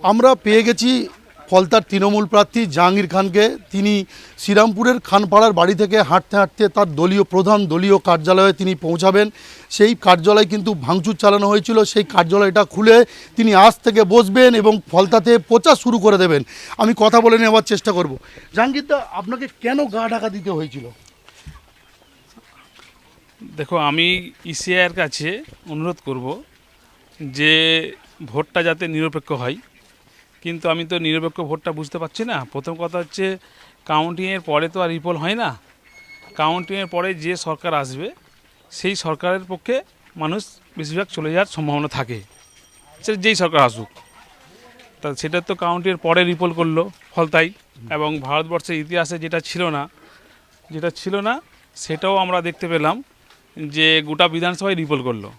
আমরা পেয়ে গেছি ফলতার তৃণমূল প্রার্থী জাহাঙ্গীর খানকে। তিনি শ্রীরামপুরের খানপাড়ার বাড়ি থেকে হাঁটতে হাঁটতে তার দলীয় প্রধান দলীয় কার্যালয়ে তিনি পৌঁছাবেন। সেই কার্যালয় কিন্তু ভাঙচুর চালানো হয়েছিল। সেই কার্যালয়টা খুলে তিনি আজ থেকে বসবেন এবং ফলতাতে প্রচার শুরু করে দেবেন। আমি কথা বলে নেওয়ার চেষ্টা করব। জাহাঙ্গীরদা, আপনাকে কেন গা ঢাকা দিতে হয়েছিল? দেখো, আমি ইসিআইয়ের কাছে অনুরোধ করব যে ভোটটা যাতে নিরপেক্ষ হয়, কিন্তু আমি তো নিরপেক্ষ ভোটটা বুঝতে পারছি না। প্রথম কথা হচ্ছে, কাউন্টিংয়ের পরে তো আর রিপোল হয় না। কাউন্টিংয়ের পরে যে সরকার আসবে সেই সরকারের পক্ষে মানুষ বেশিরভাগ চলে যাওয়ার সম্ভাবনা থাকে, সেটা যেই সরকার আসুক। তা সেটা তো কাউন্টিংয়ের পরে রিপোল করলো ফলতাই, এবং ভারতবর্ষের ইতিহাসে যেটা ছিল না সেটাও আমরা দেখতে পেলাম যে গোটা বিধানসভায় রিপোল করলো।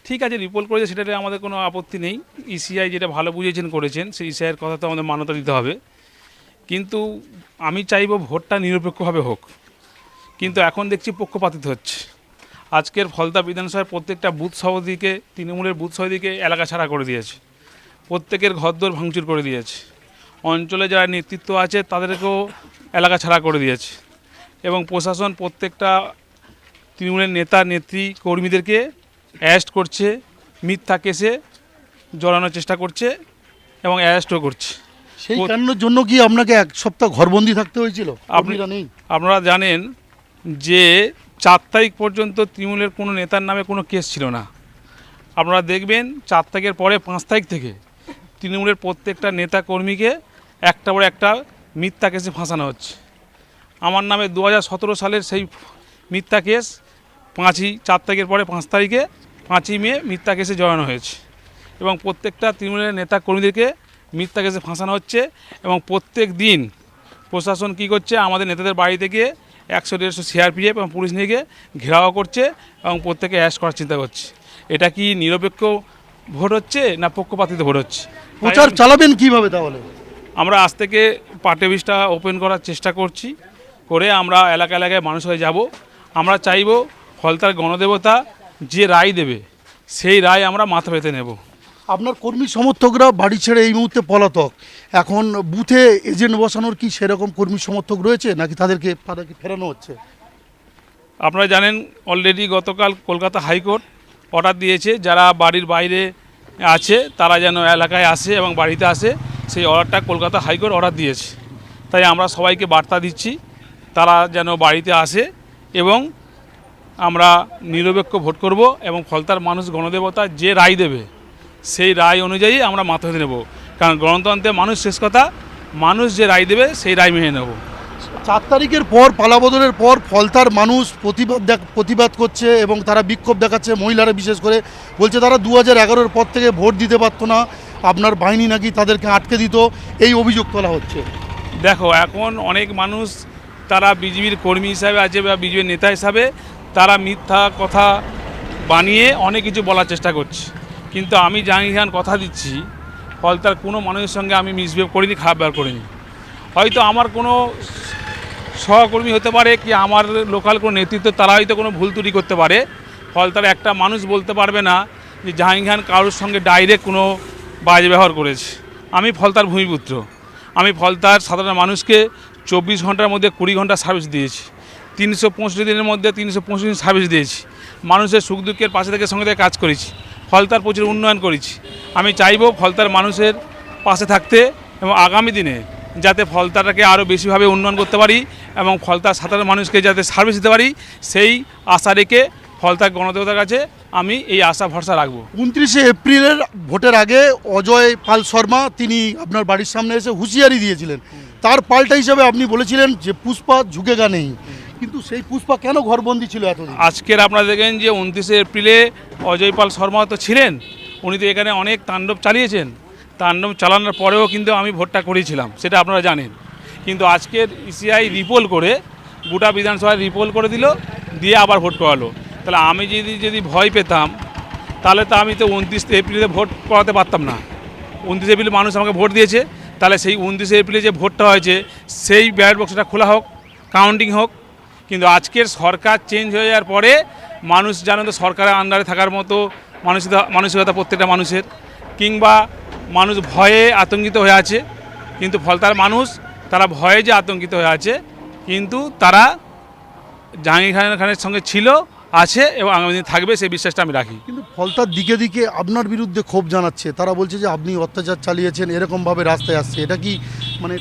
ঠিক আছে, রিপোল করেছে, সেটাতে আমাদের কোনো আপত্তি নেই। ইসিআই যেটা ভালো বুঝেছেন করেছেন, সেই ইসিআইয়ের কথা তো আমাদের মান্যতা দিতে হবে। কিন্তু আমি চাইব ভোটটা নিরপেক্ষভাবে হোক, কিন্তু এখন দেখছি পক্ষপাতিত হচ্ছে। আজকের ফলতা বিধানসভায় প্রত্যেকটা বুথ সভাপতিকে, তৃণমূলের বুথ সভাপতিকে এলাকা ছাড়া করে দিয়েছে, প্রত্যেকের ঘরদোর ভাঙচুর করে দিয়েছে, অঞ্চলে যারা নেতৃত্ব আছে তাদেরকেও এলাকা ছাড়া করে দিয়েছে, এবং প্রশাসন প্রত্যেকটা তৃণমূলের নেতা নেত্রী কর্মীদেরকে অ্যারেস্ট করছে, মিথ্যা কেসে জড়ানোর চেষ্টা করছে এবং অ্যারেস্টও করছে। সেই কারণের জন্য কি আপনাকে এক সপ্তাহ ঘরবন্দি থাকতে হয়েছিল? আপনারা জানেন যে 4 তারিখ পর্যন্ত তৃণমূলের কোনো নেতার নামে কোনো কেস ছিল না। আপনারা দেখবেন 4 তারিখের পরে 5 তারিখ থেকে তৃণমূলের প্রত্যেকটা নেতা কর্মীকে একটা পরে একটা মিথ্যা কেসে ফাঁসানো হচ্ছে। আমার নামে 2017 সালের সেই মিথ্যা কেস 4 তারিখের পরে 5 তারিখে 5ই মে মিথ্যা কেসে জড়ানো হয়েছে, এবং প্রত্যেকটা তৃণমূলের নেতা কর্মীদেরকে মিথ্যা কেসে ফাঁসানো হচ্ছে। এবং প্রত্যেক দিন প্রশাসন কী করছে, আমাদের নেতাদের বাড়ি থেকে 100-150 সিআরপিএফ এবং পুলিশ নিয়ে গিয়ে ঘেরাও করছে এবং প্রত্যেকে অ্যারেস্ট করার চিন্তা করছে। এটা কি নিরপেক্ষ ভোট হচ্ছে না পক্ষপাতিত ভোট হচ্ছে? প্রচার চালাবেন কিভাবে তাহলে? আমরা আজ থেকে পার্টি অফিসটা ওপেন করার চেষ্টা করছি, করে আমরা এলাকায় মানুষ হয়ে যাব। আমরা চাইব ফলতার গণদেবতা যে রায় দেবে সেই রায় আমরা মাথা পেতে নেব। আপনার কর্মী সমর্থকরা বাড়ি ছেড়ে এই মুহূর্তে পলাতক। এখন বুথে এজেন্ট বসানোর কি সেরকম কর্মী সমর্থক রয়েছে, নাকি তাদেরকে ফেরানো হচ্ছে? আপনারা জানেন অলরেডি গতকাল কলকাতা হাইকোর্ট অর্ডার দিয়েছে, যারা বাড়ির বাইরে আছে তারা যেন এলাকায় আসে এবং বাড়িতে আসে। সেই অর্ডারটা কলকাতা হাইকোর্ট অর্ডার দিয়েছে। তাই আমরা সবাইকে বার্তা দিচ্ছি তারা যেন বাড়িতে আসে, এবং আমরা নিরপেক্ষ ভোট করব, এবং ফলতার মানুষ গণদেবতা যে রায় দেবে সেই রায় অনুযায়ী আমরা মাথা পেতে নেব। কারণ গণতন্ত্রে মানুষ শেষ কথা, মানুষ যে রায় দেবে সেই রায় মেনে নেব। 4 তারিখের পর পালাবদলের পর ফলতার মানুষ প্রতিবাদ করছে এবং তারা বিক্ষোভ দেখাচ্ছে। মহিলারা বিশেষ করে বলছে তারা 2011-এর পর থেকে ভোট দিতে পারতো না, আপনার বাহিনী নাকি তাদেরকে আটকে দিত, এই অভিযোগ তোলা হচ্ছে। দেখো, এখন অনেক মানুষ তারা বিজেপির কর্মী হিসাবে আছে বা বিজেপির নেতা হিসাবে তারা মিথ্যা কথা বানিয়ে অনেক কিছু বলার চেষ্টা করছে। কিন্তু আমি জাহাঙ্গীর খান কথা দিচ্ছি, ফলতার কোনো মানুষের সঙ্গে আমি মিসবিহেভ করিনি, খারাপ ব্যবহার করিনি। হয়তো আমার কোনো সহকর্মী হতে পারে কি আমার লোকাল কোনো নেতৃত্ব, তারা হয়তো কোনো ভুল ত্রুটি করতে পারে। ফলতার একটা মানুষ বলতে পারবে না যে জাহাঙ্গীর খান কারোর সঙ্গে ডাইরেক্ট কোনো বাজে ব্যবহার করেছে। আমি ফলতার ভূমিপুত্র, আমি ফলতার সাধারণ মানুষকে 24 ঘন্টার মধ্যে 20 ঘন্টা সার্ভিস দিয়েছি, 365 দিনের মধ্যে 365 দিন সার্ভিস দিয়েছি, মানুষের সুখ দুঃখের পাশে থেকে সঙ্গে কাজ করেছি, ফলতার প্রচুর উন্নয়ন করেছি। আমি চাইব ফলতার মানুষের পাশে থাকতে, এবং আগামী দিনে যাতে ফলতাটাকে আরও বেশিভাবে উন্নয়ন করতে পারি এবং ফলতার সাধারণ মানুষকে যাতে সার্ভিস দিতে পারি, সেই আশা রেখে ফলতার গণদেবতার কাছে আমি এই আশা ভরসা রাখবো। 29শে এপ্রিলের ভোটের আগে অজয় পাল শর্মা তিনি আপনার বাড়ির সামনে এসে হুঁশিয়ারি দিয়েছিলেন, তার পাল্টা হিসাবে আপনি বলেছিলেন যে পুষ্পা ঝুঁকেগা নেই, কিন্তু সেই পুষ্পা কেন ঘরবন্দি ছিল এতদিন? আজকের আপনারা দেখেন যে 29শে এপ্রিলে অজয় পাল শর্মা তো ছিলেন, উনি তো এখানে অনেক তাণ্ডব চালিয়েছেন। তাণ্ডব চালানোর পরেও কিন্তু আমি ভোটটা করেছিলাম, সেটা আপনারা জানেন। কিন্তু আজকের ইসিআই রিপোল করে গোটা বিধানসভায় রিপোল করে দিল, দিয়ে আবার ভোট করালো। তাহলে আমি যদি ভয় পেতাম তাহলে তো আমি তো 29 এপ্রিলে ভোট করাতে পারতাম না। 29 এপ্রিলে মানুষ আমাকে ভোট দিয়েছে, তাহলে সেই 29 এপ্রিলে যে ভোটটা হয়েছে সেই ব্যালট বক্সটা খোলা হোক, কাউন্টিং হোক। কিন্তু আজকের সরকার চেঞ্জ হয়ে যাওয়ার পরে মানুষ জানেন তো সরকারের আন্ডারে থাকার মতো মানসিকতা প্রত্যেকটা মানুষের, কিংবা মানুষ ভয়ে আতঙ্কিত হয়ে আছে, কিন্তু ফলতার মানুষ তারা ভয়ে যে আতঙ্কিত হয়ে আছে, কিন্তু তারা জাহাঙ্গীর খানের সঙ্গে ছিল, আছে এবং আগামী দিন থাকবে, সেই বিশ্বাসটা আমি রাখি। কিন্তু ফলতার দিকে দিকে আপনার বিরুদ্ধে ক্ষোভ জানাচ্ছে, তারা বলছে যে আপনি অত্যাচার চালিয়েছেন, এরকমভাবে রাস্তায় আসছে, এটা কি মানে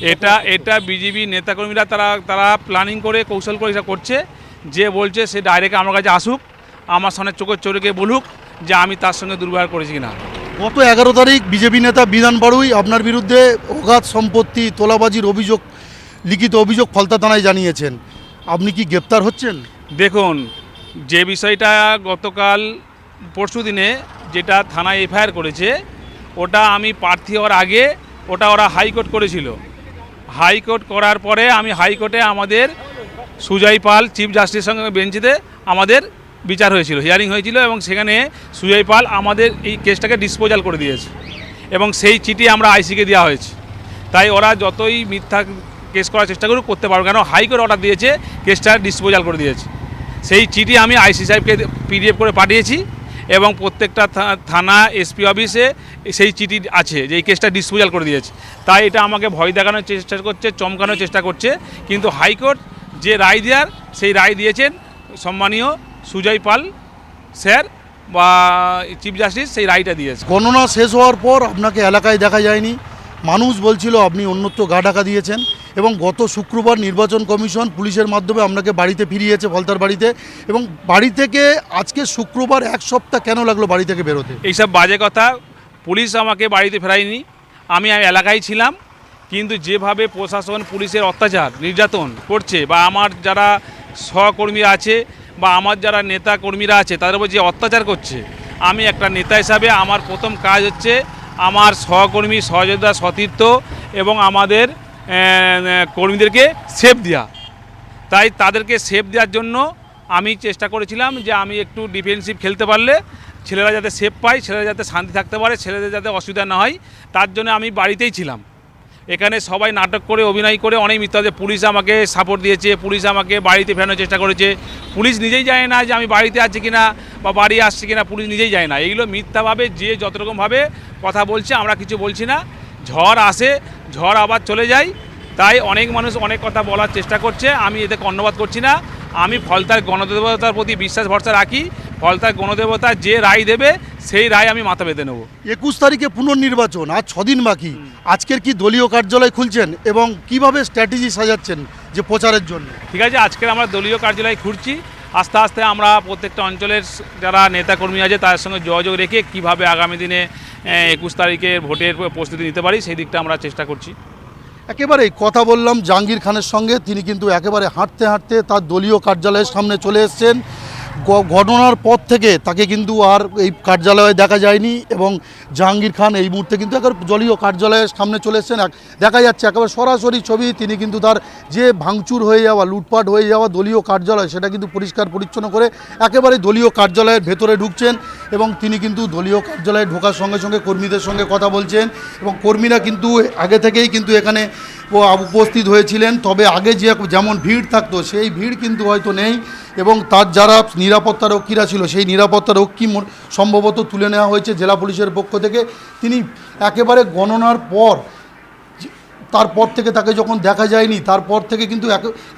এটা বিজেপি নেতাকর্মীরা তারা প্ল্যানিং করে কৌশল করে এটা করছে। যে বলছে সে ডাইরেক্ট আমার কাছে আসুক, আমার সামনে চোখের চোখে বলুক যে আমি তার সঙ্গে দুর্ব্যবহার করেছি কিনা। গত 11 তারিখ বিজেপি নেতা বিধান বাড়ুই আপনার বিরুদ্ধে অগাধ সম্পত্তি তোলাবাজির অভিযোগ, লিখিত অভিযোগ ফলতা থানায় জানিয়েছেন, আপনি কি গ্রেপ্তার হচ্ছেন? দেখুন, যে বিষয়টা গতকাল পরশু দিনে যেটা থানায় এফআইআর করেছে, ওটা আমি প্রার্থী হওয়ার আগে ওটা ওরা হাইকোর্ট করেছিল। হাইকোর্ট করার পরে আমি হাইকোর্টে আমাদের সুজয় পাল চিফ জাস্টিসের সঙ্গে বেঞ্চিতে আমাদের বিচার হয়েছিল, হিয়ারিং হয়েছিল, এবং সেখানে সুজয় পাল আমাদের এই কেসটাকে ডিসপোজাল করে দিয়েছে এবং সেই চিঠি আমরা আইসিকে দেওয়া হয়েছে। তাই ওরা যতই মিথ্যা কেস করার চেষ্টা করুক করতে পারবে, কেন হাইকোর্ট অর্ডার দিয়েছে, কেসটা ডিসপোজাল করে দিয়েছে। সেই চিঠি আমি আইসি সাহেবকে পিডিএফ করে পাঠিয়েছি এবং প্রত্যেকটা থানা এসপি অফিসে সেই চিঠি আছে যে এই কেসটা ডিসপোজাল করে দিয়েছে। তাই এটা আমাকে ভয় দেখানোর চেষ্টা করছে, চমকানোর চেষ্টা করছে, কিন্তু হাইকোর্ট যে রায় দেওয়ার সেই রায় দিয়েছেন সম্মানীয় সুজয় পাল স্যার বা চিফ জাস্টিস, সেই রায়টা দিয়েছে। গণনা শেষ হওয়ার পর আপনাকে এলাকায় দেখা যায়নি, মানুষ বলছিল আপনি অন্যত্র গা ঢাকা দিয়েছেন, এবং গত শুক্রবার নির্বাচন কমিশন পুলিশের মাধ্যমে আপনাকে বাড়িতে ফিরিয়েছে, ফলতার বাড়িতে, এবং বাড়ি থেকে আজকে শুক্রবার 1 সপ্তাহ কেন লাগলো বাড়ি থেকে বেরোতে? এইসব বাজে কথা, পুলিশ আমাকে বাড়িতে ফেরায়নি, আমি এলাকায় ছিলাম, কিন্তু যেভাবে প্রশাসন পুলিশের অত্যাচার নির্যাতন করছে, বা আমার যারা সহকর্মীরা আছে বা আমার যারা নেতা কর্মীরা আছে তাদের উপর যে অত্যাচার করছে, আমি একটা নেতা হিসাবে আমার প্রথম কাজ হচ্ছে আমার সহকর্মী, সহযোদ্ধা, সতীর্থ এবং আমাদের কর্মীদেরকে সেফ দেওয়া। তাই তাদেরকে সেফ দেওয়ার জন্য আমি চেষ্টা করেছিলাম যে আমি একটু ডিফেন্সিভ খেলতে পারলে ছেলেরা যাতে সেফ পায়, ছেলেরা যাতে শান্তি থাকতে পারে, ছেলেদের যাতে অসুবিধা না হয়, তার জন্য আমি বাড়িতেই ছিলাম। এখানে সবাই নাটক করে, অভিনয় করে, অনেক মিথ্যা, যে পুলিশ আমাকে সাপোর্ট দিয়েছে, পুলিশ আমাকে বাড়িতে ফেরানোর চেষ্টা করেছে। পুলিশ নিজেই জানে না যে আমি বাড়িতে আছি কিনা বা বাড়ি আসছি কিনা, পুলিশ নিজেই জানে না। এইগুলো মিথ্যাভাবে যে যত রকমভাবে কথা বলছে, আমরা কিছু বলছি না। ঝড় আসে, ঝড় আবার চলে যায়, তাই অনেক মানুষ অনেক কথা বলার চেষ্টা করছে, আমি এতে কর্ণপাত করছি না। আমি ফলতার গণদেবতার প্রতি বিশ্বাস ভরসা রাখি, ফলতার গণদেবতা যে রায় দেবে সেই রায় আমি মাথা বেঁধে নেব। 21 তারিখে পুনর্নির্বাচন, আজ 6 দিন বাকি, আজকের কি দলীয় কার্যালয় খুলছেন এবং কিভাবে স্ট্র্যাটেজি সাজাচ্ছেন যে প্রচারের জন্য? ঠিক আছে, আজকের আমরা দলীয় কার্যালয় ঘুরছি, আস্তে আস্তে আমরা প্রত্যেকটা অঞ্চলের যারা নেতাকর্মী আছে তাদের সঙ্গে যোগাযোগ রেখে কিভাবে আগামী দিনে 21 তারিখের ভোটের প্রস্তুতি নিতে পারি সেই দিকটা আমরা চেষ্টা করছি। একেবারেই কথা বললাম জাহাঙ্গীর খানের সঙ্গে, তিনি কিন্তু একেবারে হাঁটতে হাঁটতে তার দলীয় কার্যালয়ের সামনে চলে এসেছেন। ঘটনার পর থেকে তাকে কিন্তু আর এই কার্যালয়ে দেখা যায়নি, এবং জাহাঙ্গীর খান এই মুহূর্তে কিন্তু একেবারে দলীয় কার্যালয়ের সামনে চলে এসেছেন। দেখা যাচ্ছে একেবারে সরাসরি ছবি, তিনি কিন্তু তার যে ভাঙচুর হয়ে যাওয়া, লুটপাট হয়ে যাওয়া দলীয় কার্যালয়, সেটা কিন্তু পরিষ্কার পরিচ্ছন্ন করে একেবারে দলীয় কার্যালয়ের ভেতরে ঢুকছেন, এবং তিনি কিন্তু দলীয় কার্যালয়ে ঢোকার সঙ্গে সঙ্গে কর্মীদের সঙ্গে কথা বলছেন, এবং কর্মীরা কিন্তু আগে থেকেই কিন্তু এখানে উপস্থিত হয়েছিলেন। তবে আগে যেমন ভিড় থাকতো সেই ভিড় কিন্তু হয়তো নেই, এবং তার যারা নিরাপত্তা রক্ষীরা ছিল সেই নিরাপত্তা রক্ষী সম্ভবত তুলে নেওয়া হয়েছে জেলা পুলিশের পক্ষ থেকে। তিনি একেবারে গণনার পর, তারপর থেকে তাকে যখন দেখা যায়নি, তারপর থেকে কিন্তু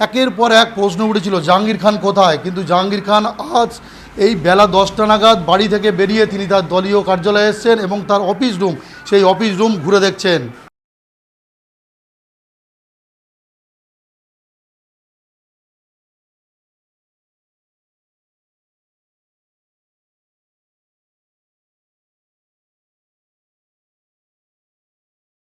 একের পর এক প্রশ্ন উঠেছিল জাহাঙ্গীর খান কোথায়। কিন্তু জাহাঙ্গীর খান আজ এই বেলা 10টা নাগাদ বাড়ি থেকে বেরিয়ে তিনি তার দলীয় কার্যালয়ে এসেছেন এবং তার অফিস রুম, সেই অফিস রুম ঘুরে দেখছেন।